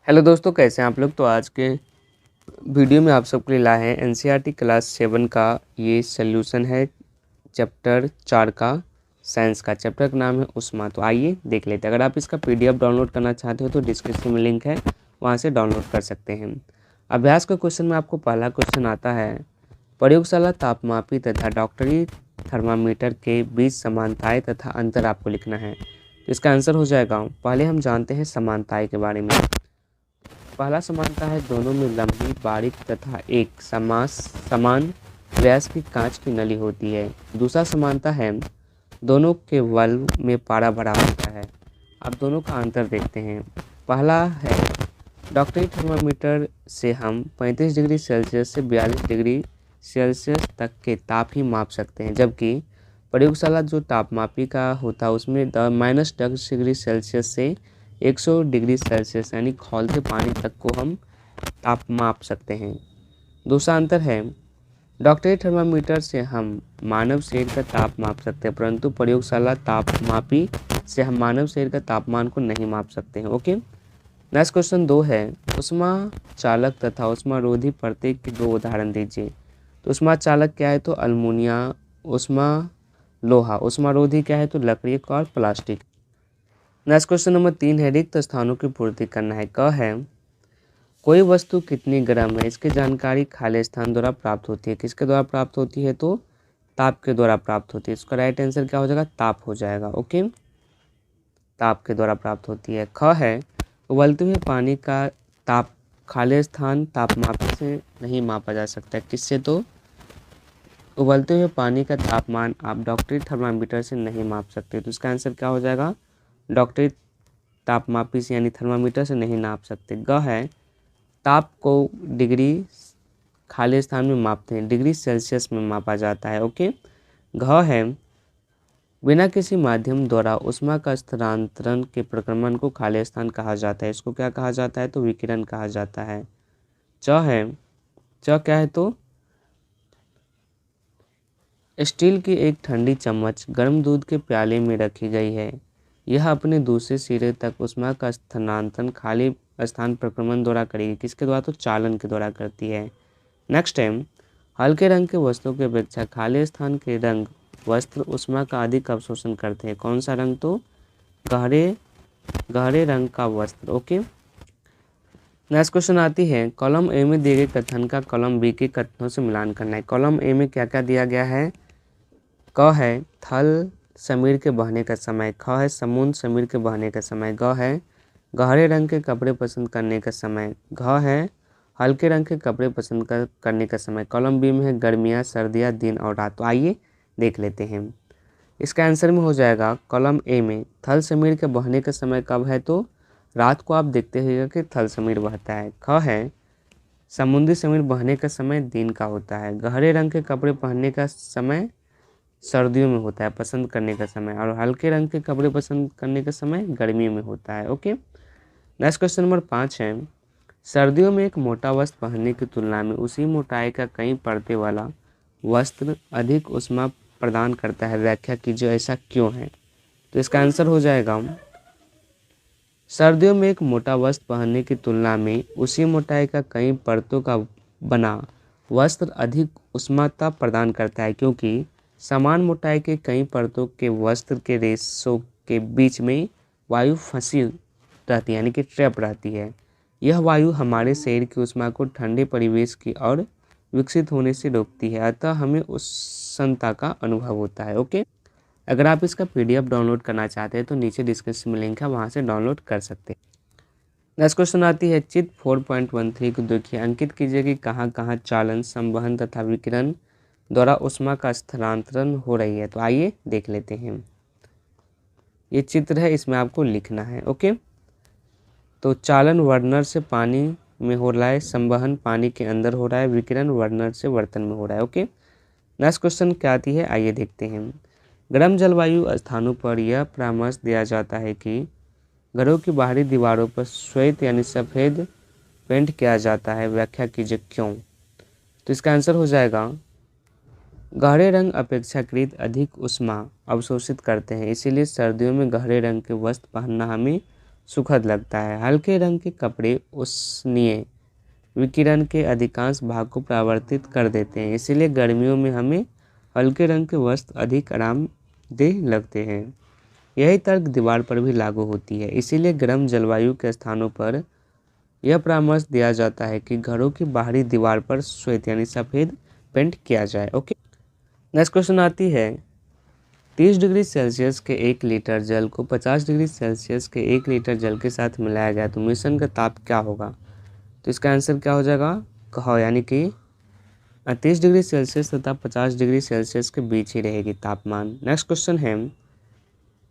Hello दोस्तों, कैसे हैं आप लोग। तो आज के वीडियो में आप सबके लिए लाए हैं एनसीईआरटी क्लास 7 का ये सल्यूशन है चैप्टर 4 का साइंस का। चैप्टर का नाम है उष्मा। तो आइए देख लेते हैं। अगर आप इसका पीडीएफ डाउनलोड करना चाहते हो तो डिस्क्रिप्शन में लिंक है, वहाँ से डाउनलोड कर सकते हैं। अभ्यास के क्वेश्चन में आपको पहला क्वेश्चन आता है, प्रयोगशाला तापमापी तथा डॉक्टरी थर्मामीटर के बीच समानताएं तथा अंतर आपको लिखना है। तो इसका आंसर हो जाएगा, पहले हम जानते हैं समानताएं के बारे में। पहला समानता है दोनों में लंबी, बारीक तथा एक समान व्यास की कांच की नली होती है। दूसरा समानता है दोनों के वाल्व में पारा भरा होता है। अब दोनों का अंतर देखते हैं। पहला है डॉक्टरी थर्मामीटर से हम 35 डिग्री सेल्सियस से 42 डिग्री सेल्सियस तक के ताप ही माप सकते हैं, जबकि प्रयोगशाला जो तापमापी का होता है उसमें -10 डिग्री सेल्सियस से 100 डिग्री सेल्सियस यानी खौलते पानी तक को हम ताप माप सकते हैं। दूसरा अंतर है डॉक्टरी थर्मामीटर से हम मानव शरीर का ताप माप सकते हैं, परंतु प्रयोगशाला तापमापी से हम मानव शरीर का तापमान को नहीं माप सकते हैं। ओके, नेक्स्ट क्वेश्चन 2 है, उष्मा चालक तथा उष्मा रोधी प्रत्येक के 2 उदाहरण दीजिए। तो उष्मा चालक क्या है, तो अल्मुनिया, उष्मा लोहा। उष्मा रोधी क्या है, तो लकड़ी और प्लास्टिक। नेक्स्ट क्वेश्चन नंबर 3 है, रिक्त स्थानों की पूर्ति करना है। क है, कोई वस्तु कितनी गर्म है, इसकी जानकारी खाली स्थान द्वारा प्राप्त होती है। किसके द्वारा प्राप्त होती है, तो ताप के द्वारा प्राप्त होती है। इसका राइट आंसर क्या हो जाएगा, ताप हो जाएगा। ओके, ताप के द्वारा प्राप्त होती है। ख है, उबलते हुए पानी का ताप खाली स्थान तापमापी से नहीं मापा जा सकता। किससे, तो उबलते हुए पानी का तापमान आप डॉक्टरी थर्मामीटर से नहीं माप सकते। तो इसका आंसर क्या हो जाएगा, डॉक्टरी तापमापी से यानी थर्मामीटर से नहीं नाप सकते। ग है, ताप को डिग्री खाली स्थान में मापते हैं, डिग्री सेल्सियस में मापा जाता है। ओके, घ है, बिना किसी माध्यम द्वारा उष्मा का स्थानांतरण के प्रक्रमण को खाली स्थान कहा जाता है। इसको क्या कहा जाता है, तो विकिरण कहा जाता है। च है, च क्या है, तो स्टील की एक ठंडी चम्मच गर्म दूध के प्याले में रखी गई है। यह अपने दूसरे सिरे तक उष्मा का स्थानांतरण खाली स्थान प्रक्रमण द्वारा करेगी। किसके द्वारा, तो चालन के द्वारा करती है। नेक्स्ट टाइम, हल्के रंग के वस्त्रों की अपेक्षा खाली स्थान के रंग वस्त्र उष्मा का अधिक अवशोषण करते हैं। कौन सा रंग, तो गहरे रंग का वस्त्र। ओके, नेक्स्ट क्वेश्चन आती है, कॉलम ए में दिए गए कथन का कॉलम बी के कथनों से मिलान करना है। कॉलम ए में क्या क्या दिया गया है। क है, थल समीर के बहने का समय। ख है, समुद्र समीर के बहने का समय। ग है, गहरे रंग के कपड़े पसंद करने का समय। घ है, हल्के रंग के कपड़े पसंद करने का समय। कॉलम बी में है गर्मियाँ, सर्दियाँ, दिन और रात। तो आइए देख लेते हैं। इसका आंसर में हो जाएगा कॉलम ए में थल समीर के बहने का समय कब है, तो रात को आप देखते होगा कि थल समीर बहता है। ख है, समुद्री समीर बहने का समय दिन का होता है। गहरे रंग के कपड़े पहनने का समय सर्दियों में होता है, पसंद करने का समय। और हल्के रंग के कपड़े पसंद करने का समय गर्मियों में होता है। ओके, नेक्स्ट क्वेश्चन नंबर 5 है, सर्दियों में एक मोटा वस्त्र पहनने की तुलना में उसी मोटाई का कई परतें वाला वस्त्र अधिक उष्मा प्रदान करता है। व्याख्या कीजिए, ऐसा क्यों है। तो इसका आंसर हो जाएगा, सर्दियों में एक मोटा वस्त्र पहनने की तुलना में उसी मोटाई का कई परतों का बना वस्त्र अधिक उष्माता प्रदान करता है, क्योंकि समान मोटाई के कई परतों के वस्त्र के रेशों के बीच में वायु फंसी रहती है, यानी कि ट्रैप रहती है। यह वायु हमारे शरीर की उष्मा को ठंडे परिवेश की ओर विकसित होने से रोकती है, अतः हमें उष्णता का अनुभव होता है। ओके, अगर आप इसका पीडीएफ डाउनलोड करना चाहते हैं तो नीचे डिस्क्रिप्शन में लिंक है, वहाँ से डाउनलोड कर सकते हैं। नेक्स्ट क्वेश्चन आती है, चित्र 4.13 को देखिए, अंकित कीजिए कि कहाँ कहाँ चालन, संवहन तथा विकिरण द्वारा उष्मा का स्थानांतरण हो रही है। तो आइए देख लेते हैं। ये चित्र है, इसमें आपको लिखना है। ओके, तो चालन वर्नर से पानी में हो रहा है, संवहन पानी के अंदर हो रहा है, विकिरण वर्नर से बर्तन में हो रहा है। ओके, नेक्स्ट क्वेश्चन क्या आती है, आइए देखते हैं। गर्म जलवायु स्थानों पर यह परामर्श दिया जाता है कि घरों की बाहरी दीवारों पर श्वेत यानी सफ़ेद पेंट किया जाता है। व्याख्या कीजिए क्यों। तो इसका आंसर हो जाएगा, गहरे रंग अपेक्षाकृत अधिक उष्मा अवशोषित करते हैं, इसीलिए सर्दियों में गहरे रंग के वस्त्र पहनना हमें सुखद लगता है। हल्के रंग के कपड़े उष्णीय विकिरण के अधिकांश भाग को परावर्तित कर देते हैं, इसीलिए गर्मियों में हमें हल्के रंग के वस्त्र अधिक आरामदेह लगते हैं। यही तर्क दीवार पर भी लागू होती है, इसीलिए गर्म जलवायु के स्थानों पर यह परामर्श दिया जाता है कि घरों की बाहरी दीवार पर श्वेत यानी सफ़ेद पेंट किया जाए। ओके, नेक्स्ट क्वेश्चन आती है 30 डिग्री सेल्सियस के 1 लीटर जल को 50 डिग्री सेल्सियस के 1 लीटर जल के साथ मिलाया गया तो मिश्रण का ताप क्या होगा। तो इसका आंसर क्या हो जाएगा, कहो यानी कि 30 डिग्री सेल्सियस तथा 50 डिग्री सेल्सियस के बीच ही रहेगी तापमान। नेक्स्ट क्वेश्चन है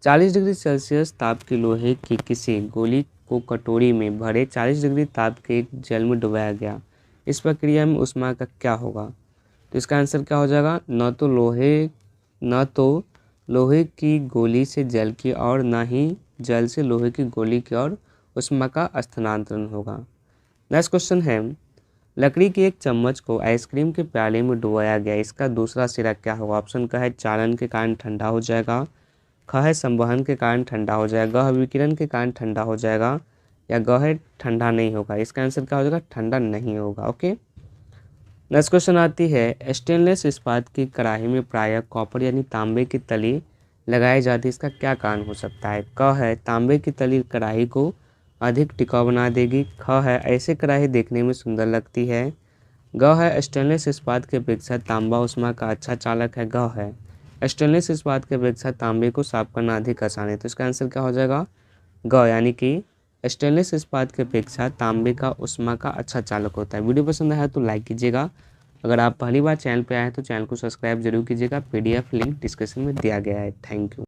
40 डिग्री सेल्सियस ताप की लोहे की किसी गोली को कटोरी में भरे 40 डिग्री ताप के एक जल में डुबाया गया, इस प्रक्रिया में ऊष्मा का क्या होगा। तो इसका आंसर क्या हो जाएगा, न तो लोहे की गोली से जल की और न ही जल से लोहे की गोली की ओर ऊष्मा का स्थानांतरण होगा। नेक्स्ट क्वेश्चन है लकड़ी की एक चम्मच को आइसक्रीम के प्याले में डुबाया गया, इसका दूसरा सिरा क्या होगा। ऑप्शन का है चालन के कारण ठंडा हो जाएगा, ख है संवहन के कारण ठंडा हो जाएगा, ग विकिरण के कारण ठंडा हो जाएगा, या ग है ठंडा नहीं होगा। इसका आंसर क्या हो जाएगा, ठंडा नहीं होगा। ओके, नेक्स्ट क्वेश्चन आती है स्टेनलेस इस्पात की कढ़ाई में प्रायः कॉपर यानी तांबे की तली लगाई जाती है, इसका क्या कारण हो सकता है। क है तांबे की तली कढ़ाई को अधिक टिकाऊ बना देगी, ख है ऐसे कढ़ाई देखने में सुंदर लगती है, ग है स्टेनलेस इस्पात की अपेक्षा तांबा ऊष्मा का अच्छा चालक है, ग है स्टेनलेस इस्पात की अपेक्षा तांबे को साफ करना अधिक आसान है। तो इसका आंसर क्या हो जाएगा, ग यानी कि स्टेनलेस इस्पात की अपेक्षा तांबे का ऊष्मा का अच्छा चालक होता है। वीडियो पसंद आया तो लाइक कीजिएगा, अगर आप पहली बार चैनल पर आए हैं तो चैनल को सब्सक्राइब जरूर कीजिएगा। PDF लिंक डिस्क्रिप्शन में दिया गया है। Thank you.